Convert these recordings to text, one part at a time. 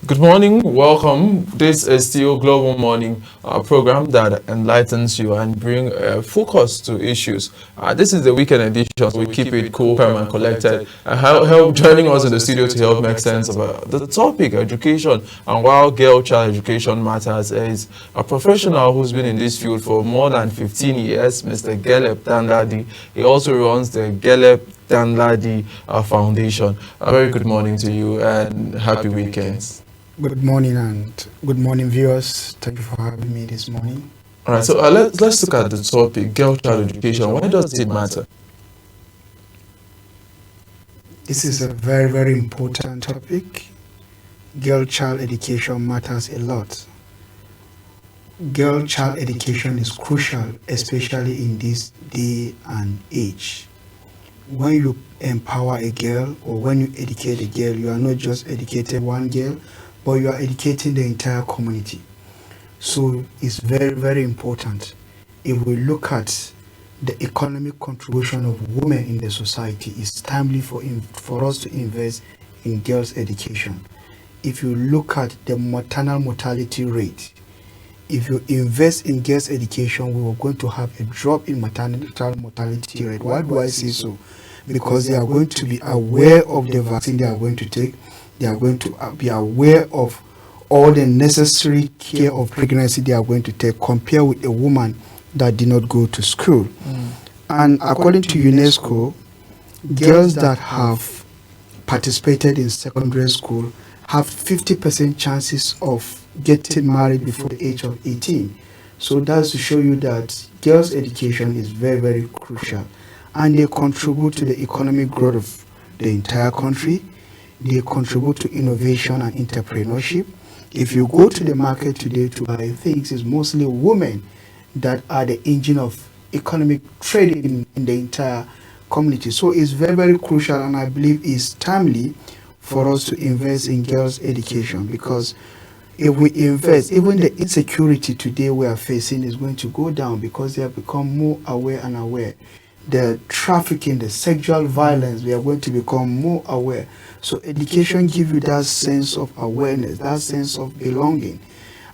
Good morning, welcome. This is still Global Morning program that enlightens you and bring focus to issues. This is the weekend edition, so we keep it cool, calm, and collected. Help joining us in the studio to help make sense of the topic, education, and while girl child education matters, is a professional who's been in this field for more than 15 years, Mr. Geleb Danladi. He also runs the Geleb Danladi Foundation. A very good morning to you and happy weekends. Good morning and good morning, viewers. Thank you for having me this morning. All right, so let's look at the topic, girl child education. Why does it matter? This is a very, very important topic. Girl child education matters a lot. Girl child education is crucial, especially in this day and age. When you empower a girl or when you educate a girl, you are not just educating one girl, but you are educating the entire community. So it's very, very important. If we look at the economic contribution of women in the society, it's timely for us to invest in girls' education. If you look at the maternal mortality rate, if you invest in girls' education, we are going to have a drop in maternal mortality rate. Why do I say so? Because they are going to be aware of the vaccine they are going to take. They are going to be aware of all the necessary care of pregnancy they are going to take, compared with a woman that did not go to school. And according to UNESCO, girls that have participated in secondary school have 50% chances of getting married before the age of 18. So that's to show you that girls' education is very, very crucial. And they contribute to the economic growth of the entire country. They contribute to innovation and entrepreneurship. If you go to the market today to buy things, it's mostly women that are the engine of economic trading in the entire community. So it's very, very crucial, and I believe it's timely for us to invest in girls' education, because if we invest, even the insecurity today we are facing is going to go down because they have become more aware and aware. The trafficking, the sexual violence, we are going to become more aware. So education gives you that sense of awareness, that sense of belonging.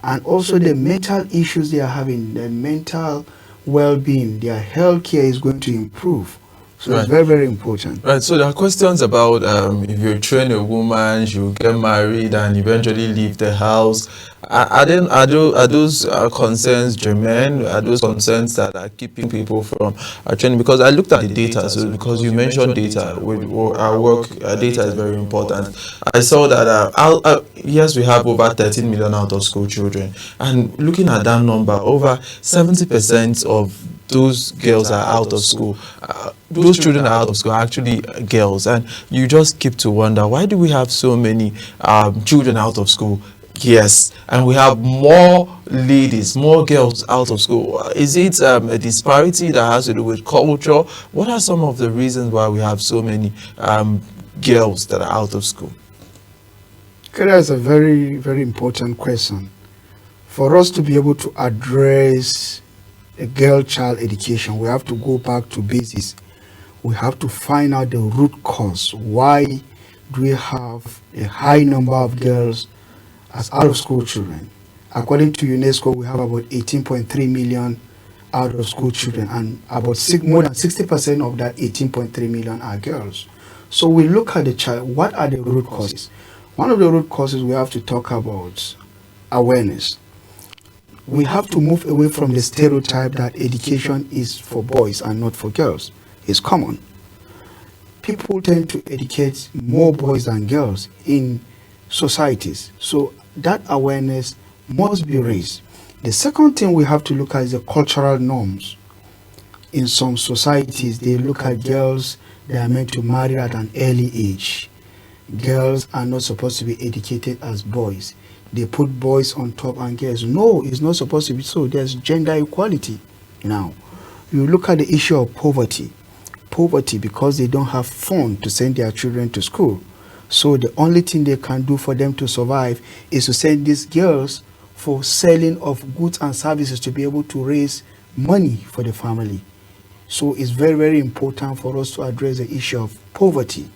And also the mental issues they are having, the mental well-being, their health care is going to improve. So Right. it's very, very important. Right, so there are questions about if you train a woman, she will get married and eventually leave the house. Are those concerns germane? Are those concerns that are keeping people from training? Because I looked at the data, so because you mentioned data, with our work, data is very important. I saw that yes, we have over 13 million out of school children, and looking at that number, over 70% of those girls are out of school. Those children are out of school are actually girls, and you just keep to wonder, why do we have so many children out of school? Yes, and we have more ladies, more girls out of school. Is it a disparity that has to do with culture? What are some of the reasons why we have so many girls that are out of school? Okay, that's a very, very important question. For us to be able to address a girl child education, we have to go back to basics. We have to find out the root cause. Why do we have a high number of girls as out of school children? According to UNESCO, we have about 18.3 million out of school children, and about more than 60% of that 18.3 million are girls. So we look at the child, what are the root causes? One of the root causes we have to talk about awareness. We have to move away from the stereotype that education is for boys and not for girls. It's common. People tend to educate more boys than girls in societies. So that awareness must be raised. The second thing we have to look at is the cultural norms. In some societies, they look at girls, they are meant to marry at an early age. Girls are not supposed to be educated as boys. They put boys on top and girls. No, it's not supposed to be so. There's gender equality now. You look at the issue of poverty. Poverty because they don't have funds to send their children to school. So the only thing they can do for them to survive is to send these girls for selling of goods and services to be able to raise money for the family. So it's very, very important for us to address the issue of poverty.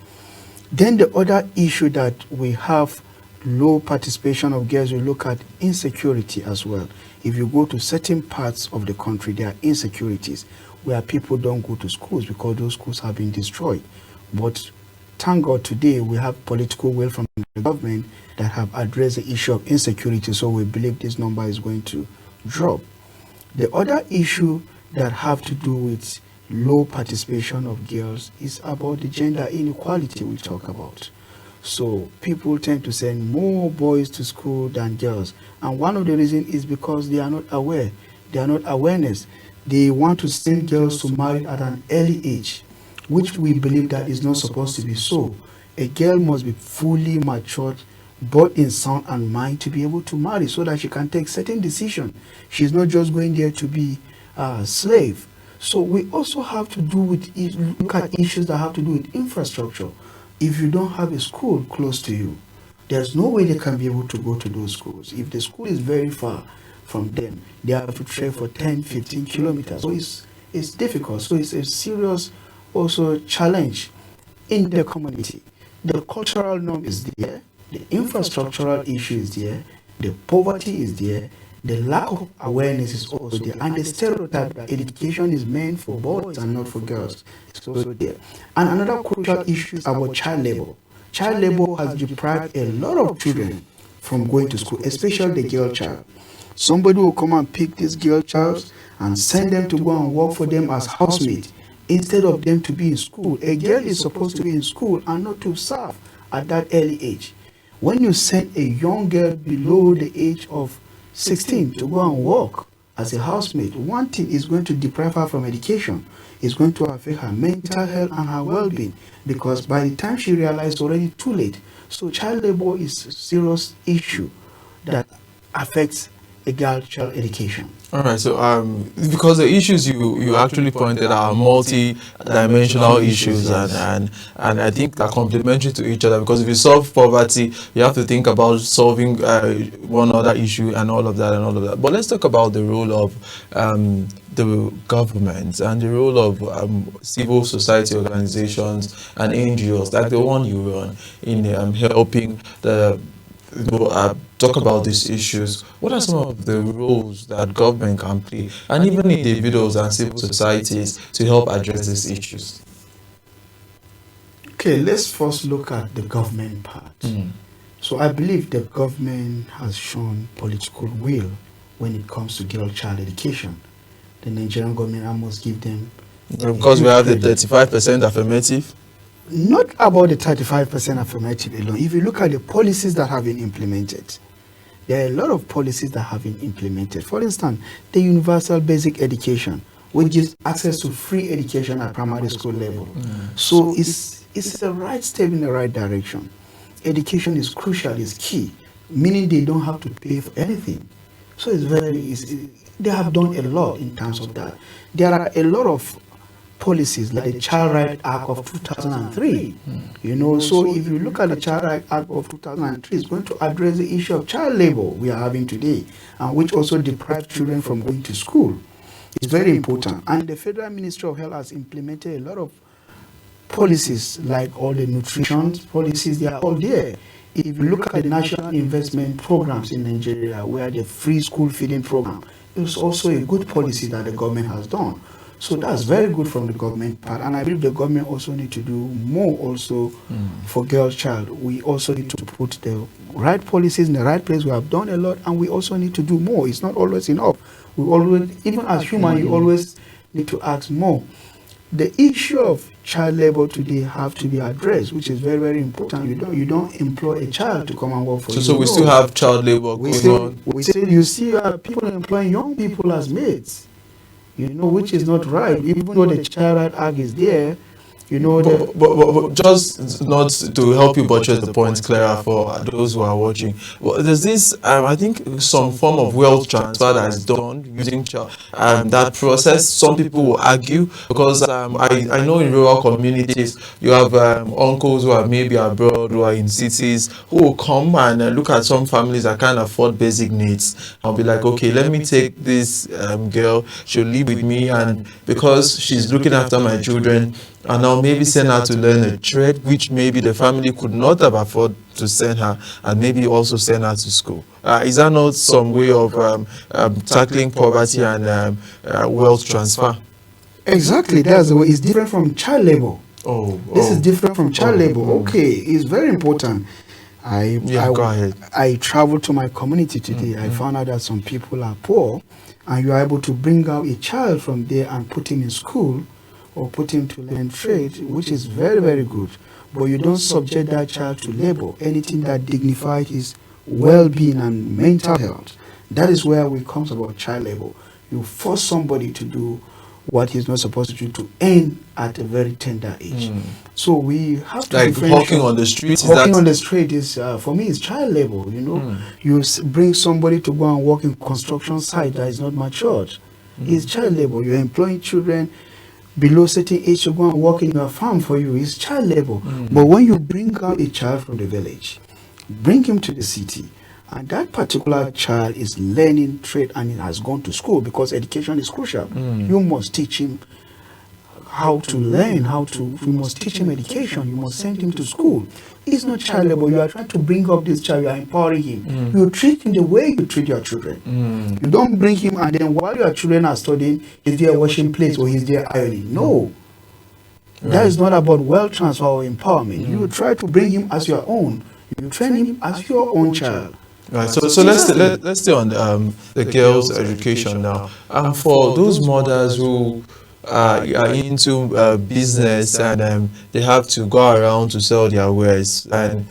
Then the other issue that we have low participation of girls, we look at insecurity as well. If you go to certain parts of the country, there are insecurities where people don't go to schools because those schools have been destroyed. But thank God today we have political will from the government that have addressed the issue of insecurity, so we believe this number is going to drop. The other issue that have to do with low participation of girls is about the gender inequality we talk about. So people tend to send more boys to school than girls, and one of the reasons is because they are not aware. They are not awareness. They want to send girls to marry at an early age, which we believe that is not supposed to be so. A girl must be fully matured, both in sound and mind, to be able to marry so that she can take certain decisions. She's not just going there to be a slave. So we also have to look at issues that have to do with infrastructure. If you don't have a school close to you, there's no way they can be able to go to those schools. If the school is very far from them, they have to trek for 10, 15 kilometers. So it's difficult. So it's a serious also challenge in the community. The cultural norm is there, the infrastructural issue is there, the poverty is there, the lack of awareness is also there, and the stereotype that education is meant for boys and not for girls is also there. And another crucial issue is about child labor. Child labor has deprived a lot of children from going to school, especially the girl child. Somebody will come and pick this girl child and send them to go and work for them as housemaid instead of them to be in school. A girl is supposed to be in school and not to serve at that early age. When you send a young girl below the age of 16 to go and work as a housemaid, one thing is going to deprive her from education. It's going to affect her mental health and her well-being, because by the time she realizes, it's already too late. So child labor is a serious issue that affects a girl child education. All right, so because the issues you actually pointed out are multi-dimensional issues, and I think they're complementary to each other, because if you solve poverty, you have to think about solving one other issue and all of that. But let's talk about the role of the government and the role of civil society organizations and NGOs, like the one you run, in helping the talk about these issues. What are some of the roles that government can play, and even individuals and civil societies, to help address these issues? Okay, let's first look at the government part. So I believe the government has shown political will when it comes to girl child education. The Nigerian government, I must give them... Because we have the 35% affirmative? Not about the 35% affirmative alone. If you look at the policies that have been implemented, there are a lot of policies that have been implemented. For instance, the universal basic education, which gives access to free education at primary school level. So it's a right step in the right direction. Education is crucial, is key, meaning they don't have to pay for anything. So they have done a lot in terms of that. There are a lot of policies like the Child Rights Act of 2003. So if you look at the Child Rights Act of 2003, it's going to address the issue of child labor we are having today, and which also deprives children from going to school. It's very important. And the Federal Ministry of Health has implemented a lot of policies, like all the nutrition policies, they are all there. If you look at the national investment programs in Nigeria, where the free school feeding program, it's also a good policy that the government has done. So that's very good from the government part, and I believe the government also need to do more also for girl child. We also need to put the right policies in the right place. We have done a lot, and we also need to do more. It's not always enough. We always, even as human, you always need to ask more. The issue of child labor today have to be addressed, which is very, very important. You don't employ a child to come and work for you. So we still have child labor going on. You see people employing young people as maids. Which is not right. Even though the Child Rights Act is there, but just not to help you buttress the point clearer for those who are watching. Well, there's this, I think, some form of wealth transfer that is done using that process. Some people will argue, because I know in rural communities you have uncles who are maybe abroad, who are in cities, who will come and look at some families that can't afford basic needs. I'll be like, okay, let me take this girl, she'll live with me, and because she's looking after my children, and now maybe send her to learn a trade which maybe the family could not have afford to send her, and maybe also send her to school. Is that not some way of tackling poverty and wealth transfer? Exactly, that's the way. It's different from child labor. This is different from child labor. Okay, it's very important. Go ahead. I traveled to my community today. I found out that some people are poor, and you are able to bring out a child from there and put him in school or put him to learn trade, which is very, very good. But you don't subject that child to labor, anything that dignifies his well-being and mental health. That is where we comes about child labor. You force somebody to do what he's not supposed to do to end at a very tender age. So we have to like hawking on the street. Hawking on the street is for me is child labor. You know, you bring somebody to go and work in construction site that is not matured. It's child labor. You're employing children below certain age to go and work in your farm for you. It's child labor. But when you bring out a child from the village, bring him to the city, and that particular child is learning trade and he has gone to school, because education is crucial. You must teach him how to learn, you must teach him education, you must send him to school. It's not child labor. You are trying to bring up this child, you are empowering him. You treat him the way you treat your children. You don't bring him and then while your children are studying, he's there washing plates or he's there ironing. No. That is not about wealth transfer or empowerment. You try to bring him as your own. You train him as your own child. Right. So let's stay on the girls' education now. For those mothers who are into business and they have to go around to sell their wares, and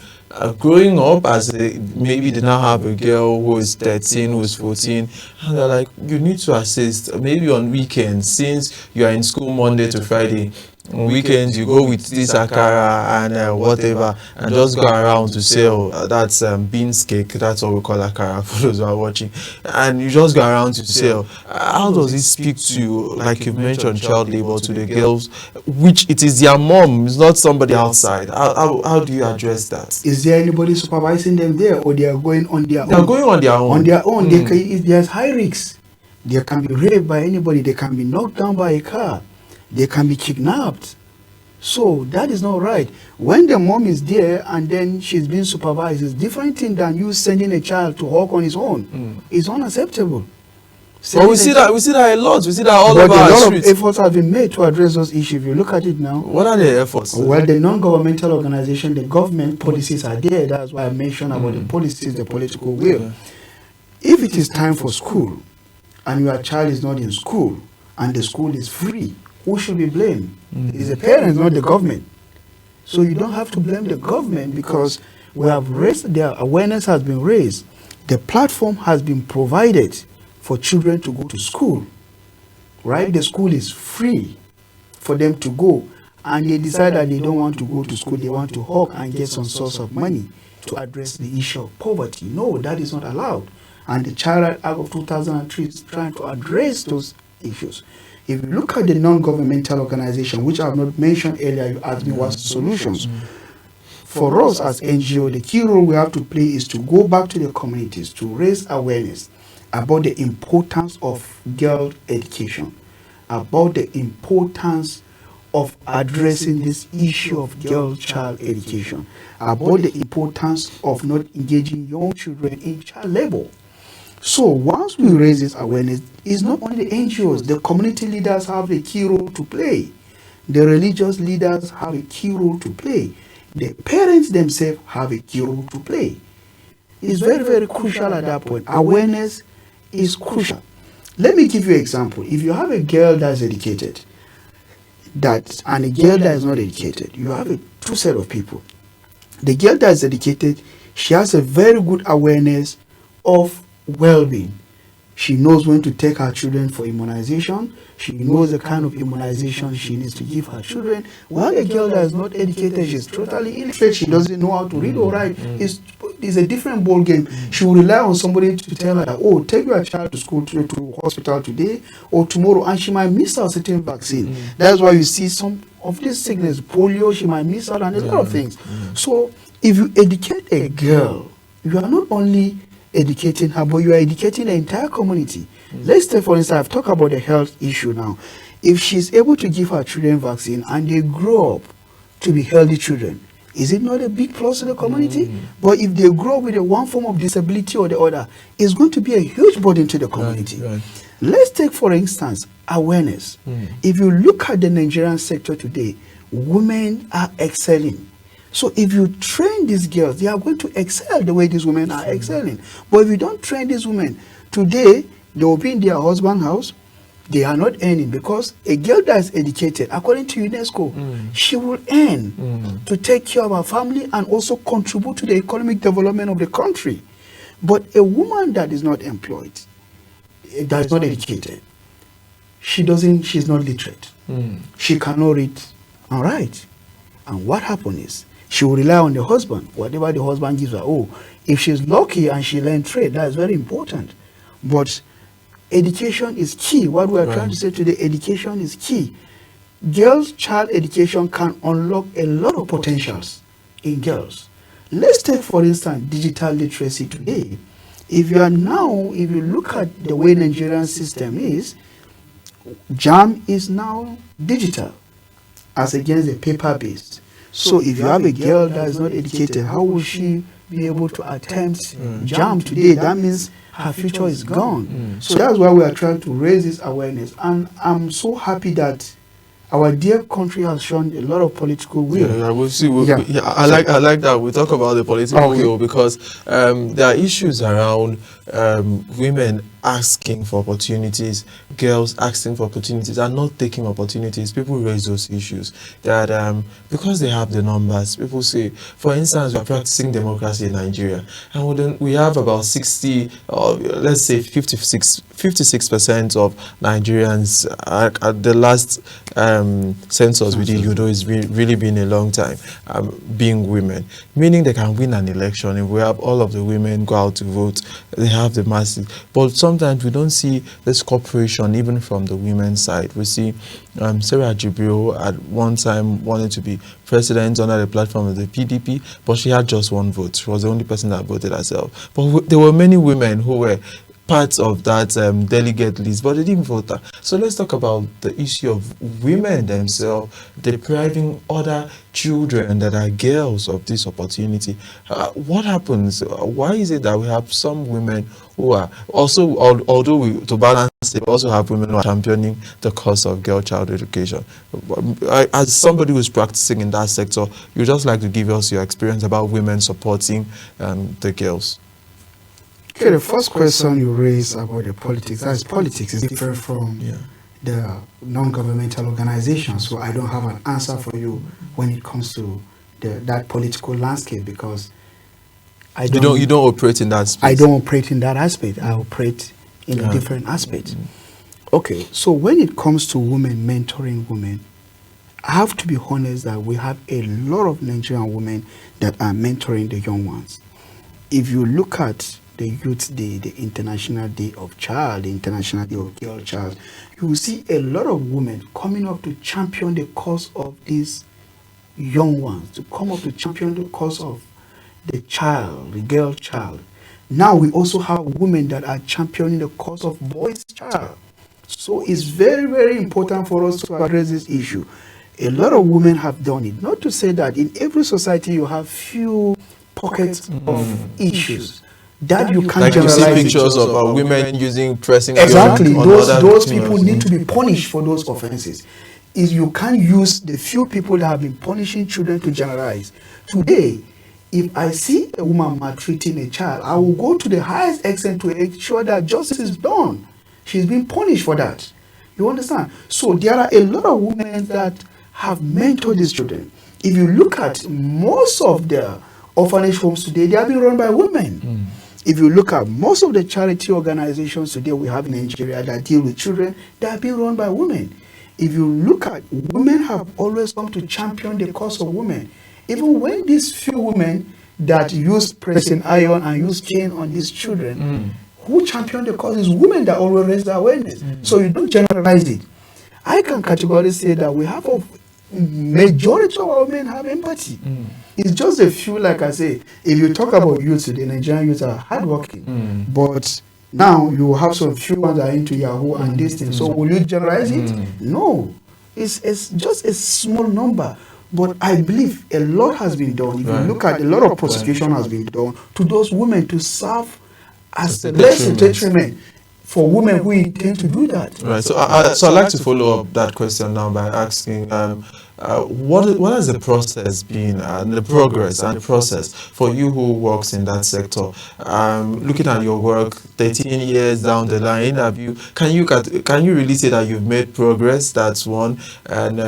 growing up as maybe they now have a girl who is 13, who is 14, and they're like, you need to assist maybe on weekends, since you are in school Monday to Friday. On weekends you go with this akara and whatever, and just go around to sell. That's beans cake. That's what we call akara for those who are watching. And you just go around to sell. How does it speak to, like you mentioned, child labor, to the girls, which it is their mom, it's not somebody outside? How do you address that? Is there anybody supervising them there, or they are going on their own? They are going on their own. On their own, there's high risks. They can be raped by anybody. They can be knocked down by a car. They can be kidnapped. So that is not right. When the mom is there and then she's being supervised, it's different thing than you sending a child to hawk on his own. It's unacceptable. But we see that a lot. We see that all over our streets. A lot of efforts have been made to address those issues. If you look at it now. What are the efforts? Well, the non-governmental organization, the government policies are there. That's why I mentioned about the policies, the political will. Yeah. If it is time for school and your child is not in school and the school is free, who should be blamed? It's the parents, not the government. So you don't have to blame the government, because we have raised, their awareness has been raised. The platform has been provided for children to go to school, right? The school is free for them to go, and they decide that they don't want to go to school, they want to hawk and get some source of money to address the issue of poverty. No, that is not allowed. And the Child Act of 2003 is trying to address those issues. If you look at the non-governmental organization, which I have not mentioned earlier, you asked me what's the solutions. For us as NGO, the key role we have to play is to go back to the communities to raise awareness about the importance of girl education, about the importance of addressing this issue of girl child education, about the importance of not engaging young children in child labor. So once we raise this awareness, it's not only the NGOs, the community leaders have a key role to play. The religious leaders have a key role to play. The parents themselves have a key role to play. It's very, very crucial at that point. Awareness is crucial. Let me give you an example. If you have a girl that's educated, and a girl that is not educated, you have two set of people. The girl that is educated, she has a very good awareness of well-being. She knows when to take her children for immunization. She knows the kind of immunization she needs to give her children. While a girl that is not educated, she's totally illiterate, she doesn't know how to read or write. It's a different ball game. She will rely on somebody to tell her that, oh, take your child to school, to hospital today or tomorrow, and she might miss out certain vaccine. That's why you see some of this sickness, polio, she might miss out on a lot of things. So if you educate a girl, you are not only educating her, but you are educating the entire community. Let's take, for instance, I've talked about the health issue now. If she's able to give her children vaccine and they grow up to be healthy children, is it not a big plus to the community? But if they grow with a one form of disability or the other, it's going to be a huge burden to the community. Right. Let's take, for instance, awareness. If you look at the Nigerian sector today, women are excelling. So if you train these girls, they are going to excel the way these women are excelling. But if you don't train these women, today they will be in their husband's house, they are not earning, because a girl that is educated, according to UNESCO, she will earn to take care of her family and also contribute to the economic development of the country. But a woman that is not employed, that is not educated, she's not literate. She cannot read and write. And what happens is, she will rely on the husband, whatever the husband gives her. Oh, if she's lucky and she learns trade, that is very important. But education is key. What we are trying to say today, education is key. Girls' child education can unlock a lot of potentials in girls. Let's take, for instance, digital literacy today. If you look at the way Nigerian system is, JAM is now digital as against the paper-based. So if you have a girl that is not educated, how will she be able to attempt JAM today? That means her future is gone. So that's why we are trying to raise this awareness. And I'm so happy that our dear country has shown a lot of political will. We'll see. I like that. We talk about the political will because there are issues around women asking for opportunities, girls asking for opportunities and not taking opportunities. People raise those issues that because they have the numbers, people say, for instance, we are practicing democracy in Nigeria and we have about 60 or let's say 56% of Nigerians at the last census we did, it's really been a long time, being women, meaning they can win an election. If we have all of the women go out to vote, they have the masses. But sometimes we don't see this cooperation even from the women's side. We see Sarah Jibril at one time wanted to be president under the platform of the PDP, but she had just one vote. She was the only person that voted herself. But there were many women who were parts of that delegate list, but they didn't vote her. So let's talk about the issue of women themselves depriving other children that are girls of this opportunity. What happens? Why is it that we have some women who are also, although to balance, we also have women who are championing the cause of girl child education? As somebody who's practicing in that sector, you just like to give us your experience about women supporting the girls. Okay, the first question you raised about the politics, that's politics is different from the non-governmental organization. So I don't have an answer for you when it comes to that political landscape because I don't. You don't operate in that space. I don't operate in that aspect. I operate in a different aspect. Okay, so when it comes to women mentoring women, I have to be honest that we have a lot of Nigerian women that are mentoring the young ones. If you look at the Youth Day, the International Day of Child, the International Day of Girl Child, you will see a lot of women coming up to champion the cause of these young ones, to come up to champion the cause of the child, the girl child. Now we also have women that are championing the cause of boys child. So it's very, very important for us to address this issue. A lot of women have done it. Not to say that in every society you have few pockets of issues that you can't generalize. Like you see pictures of women using pressing. Exactly. Those people need to be punished for those offenses. You can't use the few people that have been punishing children to generalize. Today, if I see a woman maltreating a child, I will go to the highest extent to ensure that justice is done. She's been punished for that. You understand? So there are a lot of women that have mentored these children. If you look at most of the orphanage homes today, they are being run by women. If you look at most of the charity organizations today we have in Nigeria that deal with children, they are being run by women. If you look at, women have always come to champion the cause of women. Even when these few women that use pressing iron and use cane on these children, who champion the cause is women that always raise the awareness. So you don't generalize it. I can categorically say that we have a majority of our men have empathy. It's just a few, like I say, if you talk about youth today, Nigerian youth are hardworking, but Now you have some few ones that are into Yahoo and this thing. So will you generalize it? No. It's just a small number. But I believe a lot has been done. If you look at a lot of prosecution has been done to those women to serve as less detriment for women who intend to do that. Right. So I'd like to follow up that question now by asking, what has the process been, the progress and the process for you who works in that sector? Looking at your work, 13 years down the line, can you really say that you've made progress? That's one. And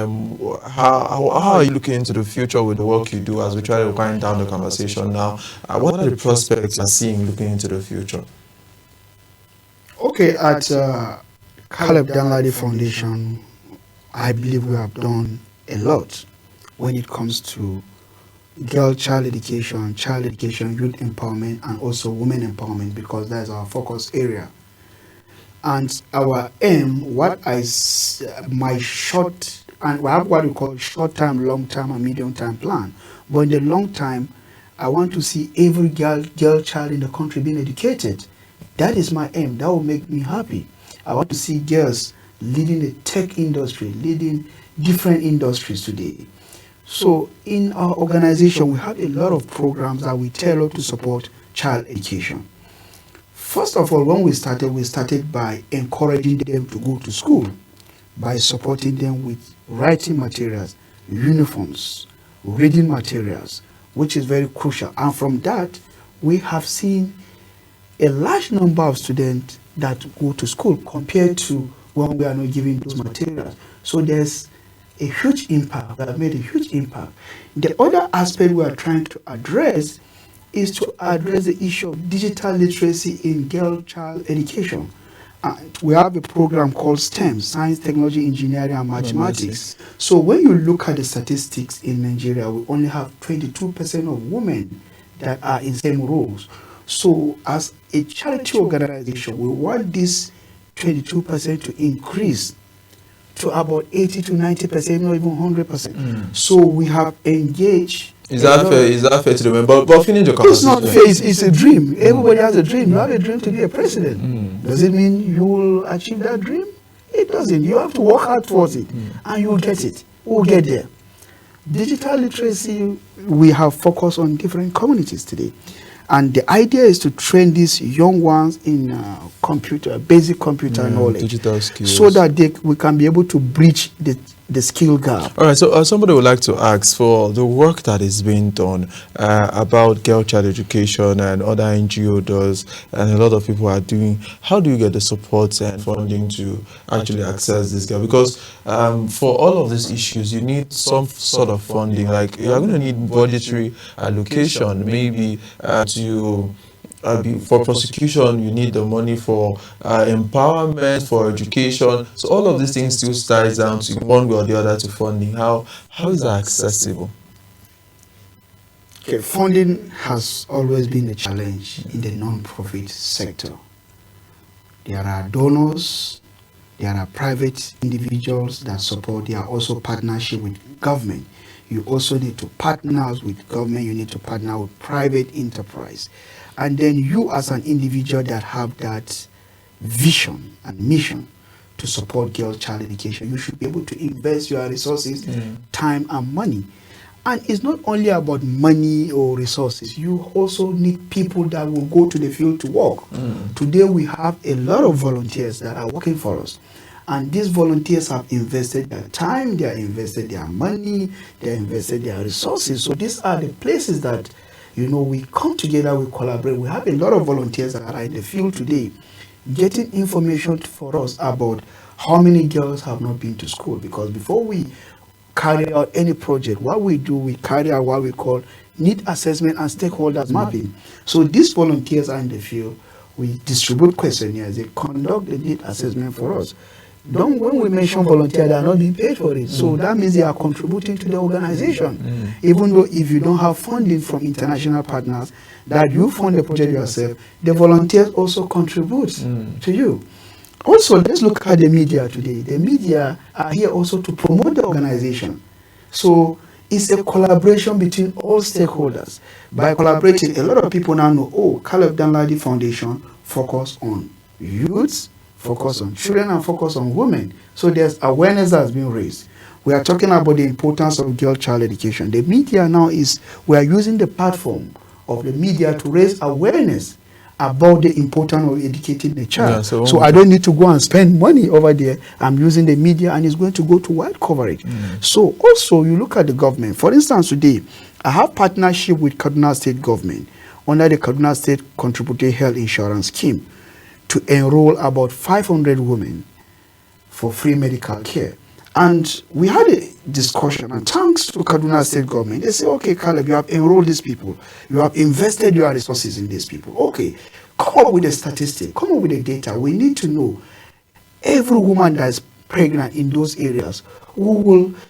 how are you looking into the future with the work you do as we try to wind down the conversation now? What are the prospects you're seeing looking into the future? Okay, at Caleb Danladi Foundation, I believe we have done a lot when it comes to child education, youth empowerment, and also women empowerment, because that's our focus area. And our aim, my short, and we have what we call short-term, long-term, and medium-term plan. But in the long time, I want to see every girl child in the country being educated. That is my aim. That will make me happy. I want to see girls leading the tech industry, leading different industries today. So in our organization, we have a lot of programs that we tailor to support child education. First of all, when we started by encouraging them to go to school, by supporting them with writing materials, uniforms, reading materials, which is very crucial. And from that, we have seen a large number of students that go to school compared to when we are not giving those materials. So there's a huge impact. We have made a huge impact. The other aspect we are trying to address is to address the issue of digital literacy in child education. We have a program called STEM, Science, Technology, Engineering, and Mathematics. So when you look at the statistics in Nigeria, we only have 22% of women that are in STEM roles. So as a charity organization, we want this 22% to increase to about 80 to 90%, not even 100%. So we have engaged. Is that fair to the member? But finish your conversation. It's not fair. It's a dream. Everybody has a dream. You have a dream to be a president. Does it mean you will achieve that dream? It doesn't. You have to work hard towards it, and you will get it. We'll get there. Digital literacy, we have focused on different communities today. And the idea is to train these young ones in basic computer knowledge, digital skills, so that we can be able to bridge the skill gap. All right, so somebody would like to ask for the work that is being done about child education and other NGO does, and a lot of people are doing. How do you get the support and funding to actually access this girl? Because for all of these issues, you need some sort of funding. Like you're going to need budgetary allocation, maybe for prosecution, you need the money for empowerment, for education. So all of these things still ties down to one way or the other to funding. How is that accessible? Okay, funding has always been a challenge in the non-profit sector. There are donors, there are private individuals that support. There are also partnership with government. You also need to partner with government. You need to partner with private enterprise. And then you as an individual that have that vision and mission to support child education, you should be able to invest your resources, time and money. And it's not only about money or resources. You also need people that will go to the field to work. Today we have a lot of volunteers that are working for us. And these volunteers have invested their time, they have invested their money, they have invested their resources. So these are the places that we come together, we collaborate. We have a lot of volunteers that are in the field today getting information for us about how many girls have not been to school. Because before we carry out any project, what we do, we carry out what we call need assessment and stakeholders mapping. So these volunteers are in the field. We distribute questionnaires. They conduct the need assessment for us. When we mention volunteer, they are not being paid for it. So that means they are contributing to the organization. Even though if you don't have funding from international partners, that you fund the project yourself, the volunteers also contribute to you. Also, let's look at the media today. The media are here also to promote the organization. So it's a collaboration between all stakeholders. By collaborating, a lot of people now know, Caleb Danladi Foundation focus on youths, focus on children, and focus on women. So there's awareness that has been raised. We are talking about the importance of girl-child education. The media now we are using the platform of the media to raise awareness about the importance of educating the child. Yeah, so I don't need to go and spend money over there. I'm using the media, and it's going to go to wide coverage. So also, you look at the government. For instance, today, I have partnership with Kaduna State government under the Kaduna State Contributory Health Insurance Scheme to enroll about 500 women for free medical care. And we had a discussion, and thanks to Kaduna State government, they say, okay, Caleb, you have enrolled these people. You have invested your resources in these people. Okay, come up with a statistic, come up with the data. We need to know every woman that is pregnant in those areas,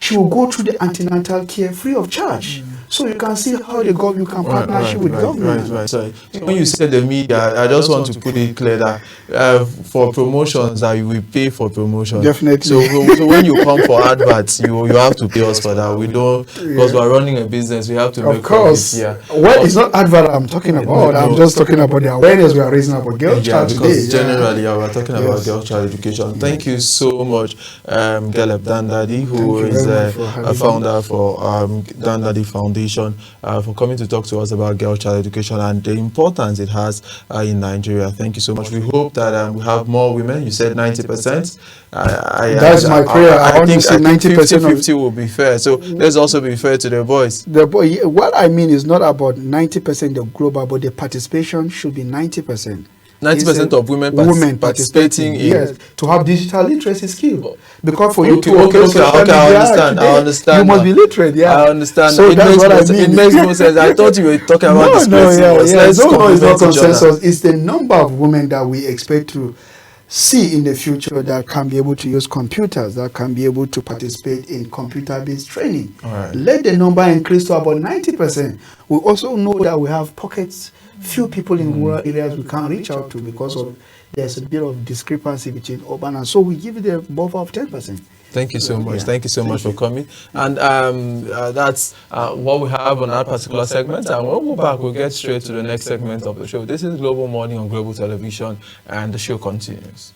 she will go through the antenatal care free of charge. So you can see how you can partnership with government. Right. So when you say the media, I just want to put it clear that for promotions, that you will pay for promotion. Definitely. So when you come for adverts, you have to pay us for that. We don't, because we're running a business, we have to make profit. Yeah. Well, it's not advert I'm talking about. I'm just talking about the awareness we are raising about girl child today. Because generally, we're talking about girl child education. Thank you so much, Caleb Dandadi, who is a founder for Dandadi Foundation, for coming to talk to us about girl child education and the importance it has in Nigeria. Thank you so much. We hope that we have more women. You said 90%. That's my prayer. I think 90% 50 will be fair. So let's also be fair to the boys. What I mean is not about 90% of global, but the participation should be 90%. 90% of women participating in... Yes, to have digital literacy skill. Because for you to... I understand. You must be literate, yeah. I understand. So that's what I mean. It makes no sense. I thought you were talking about it's not consensus. It's the number of women that we expect to see in the future that can be able to use computers, that can be able to participate in computer-based training. Right. Let the number increase to about 90%. We also know that we have pockets, few people in rural areas we can't reach out to because of there's a bit of discrepancy between urban, and so we give it a buffer of 10%. Thank you so much. Thank you so much for coming. And that's what we have on that particular segment. And when we're back, we'll get straight to the next segment of the show. This is Global Morning on Global Television, and the show continues.